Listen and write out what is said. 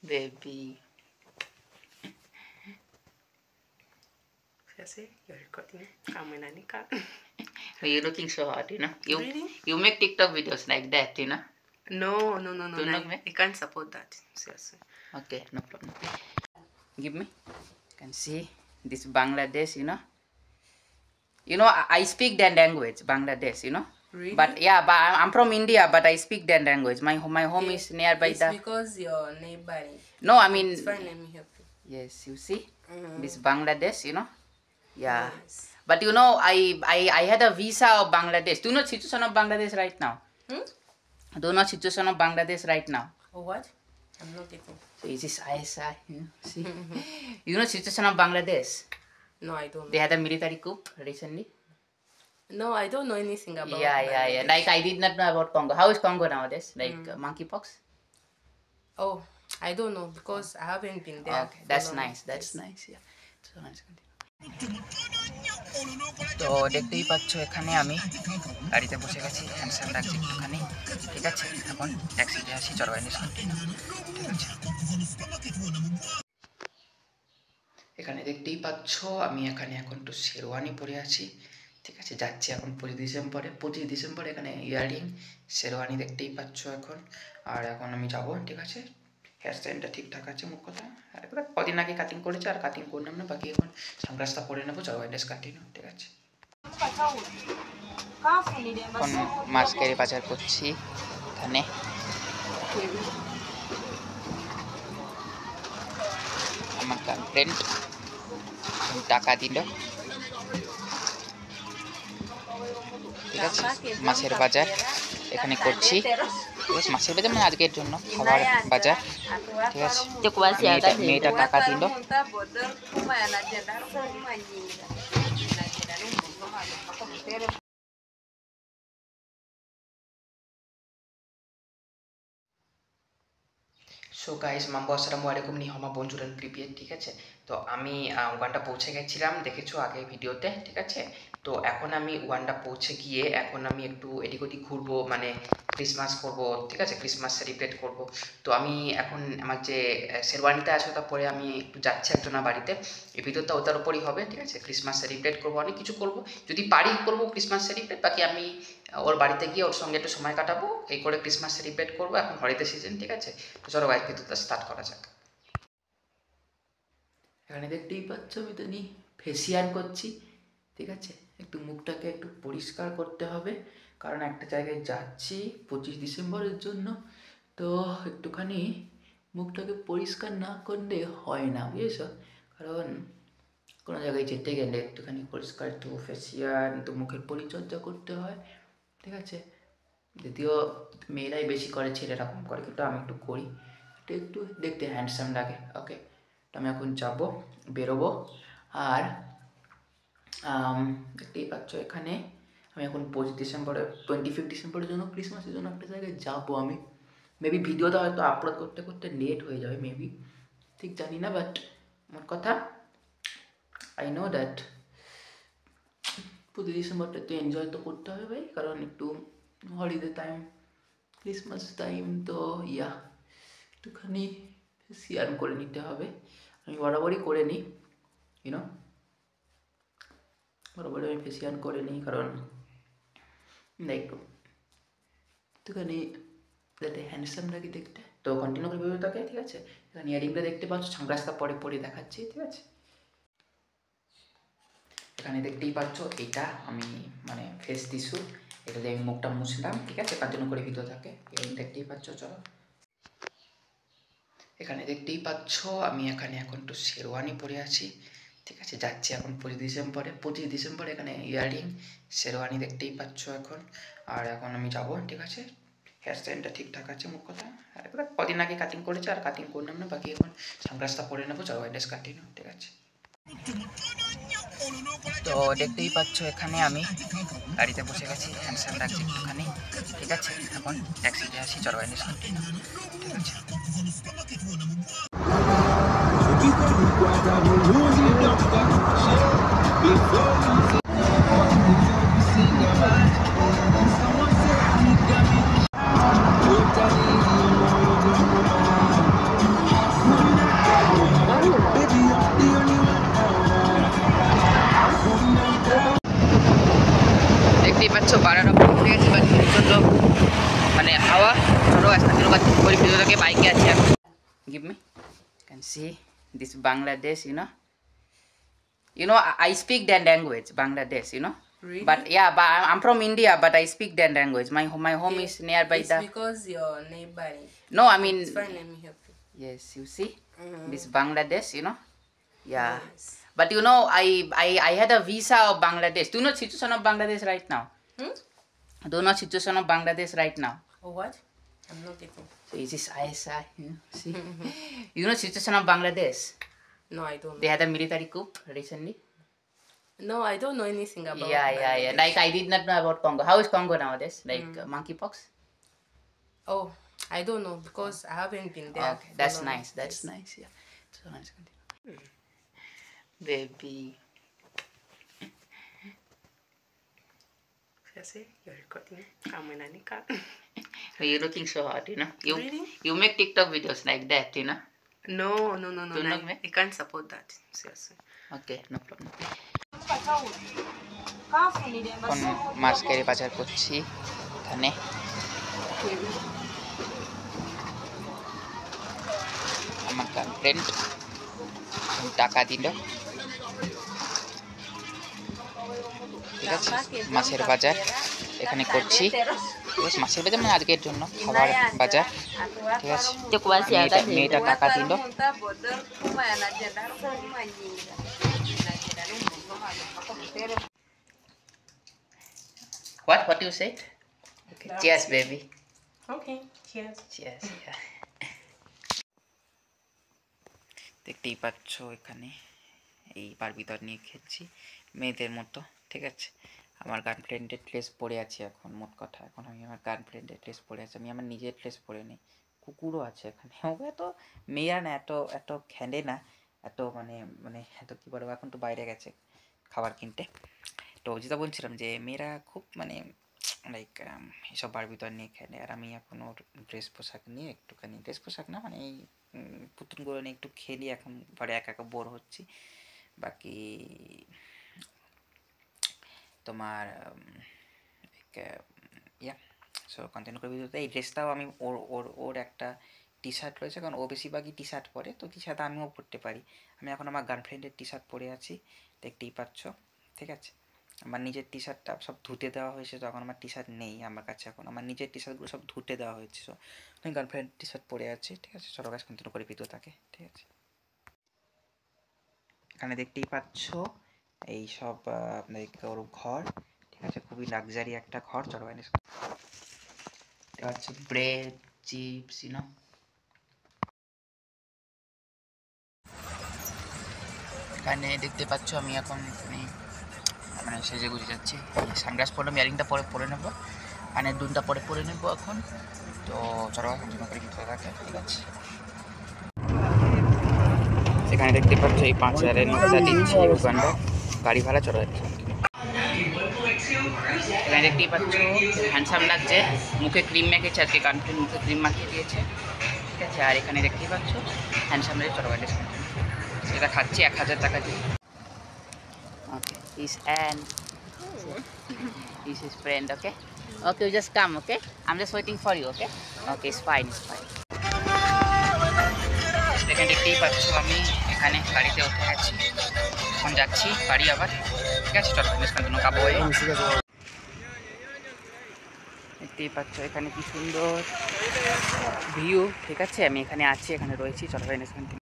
Baby. See, you're recording. I'm in Anika. You're looking so hot, Really? You make TikTok videos like that, No. Do not make? I can't support that. Seriously. Okay, no problem. Give me. You can see this Bangladesh, I speak that language, Bangladesh, Really? But yeah, but I'm from India, but I speak that language. My home is nearby it's the. because you're neighboring. No, I mean. It's fine, let me help you. Yes, you see, this Bangladesh, Yeah. Yes. But I had a visa of Bangladesh. Do you know situation of Bangladesh right now? Do you know situation of Bangladesh right now? Oh, what? I'm not getting. So is this ISI? See, you know situation of Bangladesh? No, I don't know. They had a military coup recently. No, I don't know anything about Yeah. Like I did not know about Congo. How is Congo nowadays? Like monkeypox? Oh, I don't know because I haven't been there. Okay, that's nice. That's nice. Yeah. So nice. তো দেখতেই পাচ্ছ এখানে আমি গাড়িতে বসে গেছি handsome লাগছে একটুখানি ঠিক আছে এখন ট্যাক্সিতে আসি চলো ঠিক আছে এখানে দেখতেই পাচ্ছ আমি এখানে এখন একটু শেরওয়ানি পরে আছি ঠিক আছে যাচ্ছি এখন 25 ডিসেম্বর এখানে ইয়ারিং শেরওয়ানি দেখতেই পাচ্ছ এখন আর এখন আমি যাব ঠিক আছে হেয়ার স্টাইলটা ঠিকঠাক আছে মুখ কথা আর কদিন আগে কাটিং করেছি আর কাটিং করলাম না বাকি এখন সানগ্লাসটা পরে নেবো চলো ওয়াইলেস কাটিং ঠিক আছে এখন মাস্কের বাজার করছি এখানে আমার গার্লফ্রেন্ড টাকা দিল ঠিক আছে মাছের বাজার এখানে করছি মাছের বাজার মানে আজকের জন্য খাবার বাজার ঠিক আছে মেয়েটা টাকা দিল সো গাইস মাম্বো আসসালামু আলাইকুম নি হমা বঞ্জুরান প্রিপিয়ার ঠিক আছে তো আমি উগান্ডা পৌঁছে গেছিলাম দেখেছো আগে ভিডিওতে ঠিক আছে তো এখন আমি উগান্ডা পৌঁছে গিয়ে এখন আমি একটু এদিক ওদিক ঘুরবো মানে ক্রিসমাস করবো ঠিক আছে ক্রিসমাস সেলিব্রেট করবো তো আমি এখন আমার যে শেরওয়ানিতে আছে তারপরে আমি একটু যাচ্ছি একজনের বাড়িতে এই ভিডিওটা ওটার উপরই হবে ঠিক আছে ক্রিসমাস সেলিব্রেট করবো অনেক কিছু করবো যদি পারি করবো ক্রিসমাস সেলিব্রেট বাকি আমি ওর বাড়িতে গিয়ে ওর সঙ্গে একটু সময় কাটাবো এই করে ক্রিসমাস সেলিব্রেট করবো এখন হলিডে সিজন ঠিক আছে তো চলো গাইস ভিডিওটা স্টার্ট করা যাক এখানে দেখতেই পাচ্ছ আমি তো নি ফেসিয়াল করছি ঠিক আছে একটু মুখটাকে একটু পরিষ্কার করতে হবে কারণ একটা জায়গায় যাচ্ছি 25 ডিসেম্বরের জন্য তো একটুখানি মুখটাকে পরিষ্কার না করলে হয় না বুঝেছো কারণ কোনো জায়গায় যেতে গেলে একটুখানি পরিষ্কার একটু ফেসিয়াল একটু মুখের পরিচর্যা করতে হয় ঠিক আছে যদিও মেয়েরাই বেশি করে ছেলেরা কম করে কিন্তু আমি একটু করি একটু দেখতে হ্যান্ডসাম লাগে ওকে তো আমি এখন যাবো বেরোবো আর দেখতেই পাচ্ছ এখানে আমি এখন 25 ডিসেম্বরের জন্য ক্রিসমাসের জন্য একটা জায়গায় যাবো আমি মেবি ভিডিওটা হয়তো আপলোড করতে করতে লেট হয়ে যাবে মেবি ঠিক জানি না বাট আমার কথা আই নো দ্যাট 25 ডিসেম্বরটা একটু এনজয় তো করতে হবে ভাই কারণ একটু হলিডে টাইম ক্রিসমাস টাইম তো ইয়া একটুখানি শেয়ার করে নিতে হবে আমি বরাবরই করে নিই ইউনো বরাবরই আমি ফেসিয়াল করে নিই কারণ একটুখানি যাতে হ্যান্ডসাম লাগে দেখতে তো কন্টিনিউ করে ভিডিও থাকে ঠিক আছে এখানে ইয়ারিংটা দেখতে পাচ্ছ সানগ্লাসটা পরে দেখাচ্ছি ঠিক আছে এখানে দেখতেই পাচ্ছ এটা আমি মানে ফেস টিস্যু এটা দিয়ে আমি মুখটা মুছলাম ঠিক আছে কন্টিনিউ করে ভিডিও থাকে ইয়ারিং দেখতেই পাচ্ছ চলো এখানে দেখতেই পাচ্ছ আমি এখানে এখন একটু শেরওয়ানি পরে আছি ঠিক আছে যাচ্ছি এখন 25 ডিসেম্বর এখানে ইয়ারিং শেরওয়ানি দেখতেই পাচ্ছ এখন আর এখন আমি যাব ঠিক আছে হেয়ার স্টাইলটা ঠিকঠাক আছে মুখ কথা আর কদিন আগে কাটিং করেছি আর কাটিং করলাম না বাকি এখন সানগ্লাসটা পরে নেবো চলো ওয়াইলেস কাটিং ঠিক আছে তো দেখতেই পাচ্ছ এখানে আমি গাড়িতে বসে গেছি হ্যান্ডসাম লাগছে একটুখানি ঠিক আছে এখন ট্যাক্সিতে আসি চলো ওয়াইলেস কাটিং ঠিক আছে তুই তোকে বাইকে আছে এখন give me can see this Bangladesh I speak that language Bangladesh Really? but yeah but I'm from India but I speak that language my home is nearby It's the because your neighbor. no I mean It's fine, let me help you. yes you see this Bangladesh yeah Yes. but I had a visa of Bangladesh do you know situation of Bangladesh right now do you know situation of Bangladesh right now Oh, what? I'm not getting. so this is ISI see you know situation of Bangladesh No, I don't they know. had a military coup recently No, I don't know anything about yeah Bangladesh. like I did not know about Congo how is Congo nowadays like monkeypox Oh, I don't know because I haven't been there. okay for that's long. nice yeah so nice baby See, you're recording. I'm in Anika. you're looking so hot you Really? you make TikTok videos like that No. Do not make? I can't support that. Seriously. okay no problem এখন মাছ কেড়ে বাজার করছি এখানে আমার girlfriend টাকা দিল ঠিক আছে মাছের বাজার এখানে করছি ঠিক আছে মাছের বাজার মানে আজকের জন্য খাবার বাজার ঠিক আছে মেয়েটা টাকা দিল what you said okay cheers baby Okay, cheers. cheers yeah দেখতেই পাচ্ছ এখানে এই বারবিদর নিয়ে খেলছি মেয়েদের মতো ঠিক আছে আমার গার্লফ্রেন্ডের ড্রেস পরে আছি এখন মোট কথা এখন আমি আমার গার্লফ্রেন্ডের ড্রেস পরে আছি আমি আমার নিজের ড্রেস পরে নিই কুকুরও আছে এখানে এত মেয়েরা না এত খেলে না এত মানে এত কী বলবো এখন তো বাইরে গেছে খাবার কিনতে তো যেটা বলছিলাম যে মেয়েরা খুব লাইক এইসব বারবিদর নিয়ে খেলে আর আমি এখন ওর ড্রেস পোশাক নিয়ে একটুখানি ড্রেস পোশাক না মানে এই পুতুলগুলো নিয়ে একটু খেলি এখন পরে একা বোর হচ্ছি বাকি তোমার ইয়া সো কন্টিনিউ করে ভিডিওতে এই ড্রেসটাও আমি ওর একটা টি শার্ট রয়েছে কারণ ও বেশিরভাগই টি শার্ট পরে তো টি শার্ট আমিও পরতে পারি আমি এখন আমার গার্লফ্রেন্ডের টি শার্ট পরে আছি দেখতেই পাচ্ছ ঠিক আছে আমার নিজের টি শার্টটা সব ধুতে দেওয়া হয়েছে তো এখন আমার টি শার্ট নেই আমার কাছে এখন আমার নিজের টি শার্টগুলো সব ধুতে দেওয়া হয়েছে সো আমি গার্লফ্রেন্ড টি শার্ট পরে আছি ঠিক আছে চলো গাছ কন্টিনিউ করে ভিডিও থাকে ঠিক আছে এখানে দেখতেই পাচ্ছ এই সব ওর ঘর ঠিক আছে খুবই লাক্সারি একটা ঘর চলো গাইস এটা হচ্ছে ব্রেড চিপস এখানে দেখতে পাচ্ছ আমি এখন মানে সেজে গুজে যাচ্ছি সানগ্লাস পরলাম ইয়ারিংটা পরে নেবো কানের দুলটা পরে নেবো এখন তো চলো কন্টিনিউ করে ভিডিও থাকে ঠিক আছে সেখানে দেখতে পাচ্ছ এই 5,000-এর নোটটা দিচ্ছি উগান্ডা গাড়ি ভাড়া চলে যাচ্ছে এখানে দেখতেই পাচ্ছ হ্যান্ডসাম লাগছে মুখে ক্রিম মেখেছে আজকে গার্লফ্রেন্ড মুখে ক্রিম মাখিয়ে দিয়েছে ঠিক আছে আর এখানে দেখতেই পাচ্ছ হ্যান্ডসাম লাগে চলো গাড়ি এটা খাচ্ছি 1,000 টাকা দিয়ে ওকে is his friend okay you just come okay I'm just waiting for you okay it's fine এখানে দেখতেই পাচ্ছ আমি এখানে গাড়িতে উঠে গেছি এখন যাচ্ছি বাড়ি আবার ঠিক আছে চলো কন্টিনিউ খাবো দেখতেই পাচ্ছ এখানে কি সুন্দর ভিউ ঠিক আছে আমি এখানে আছি এখানে রয়েছি চলো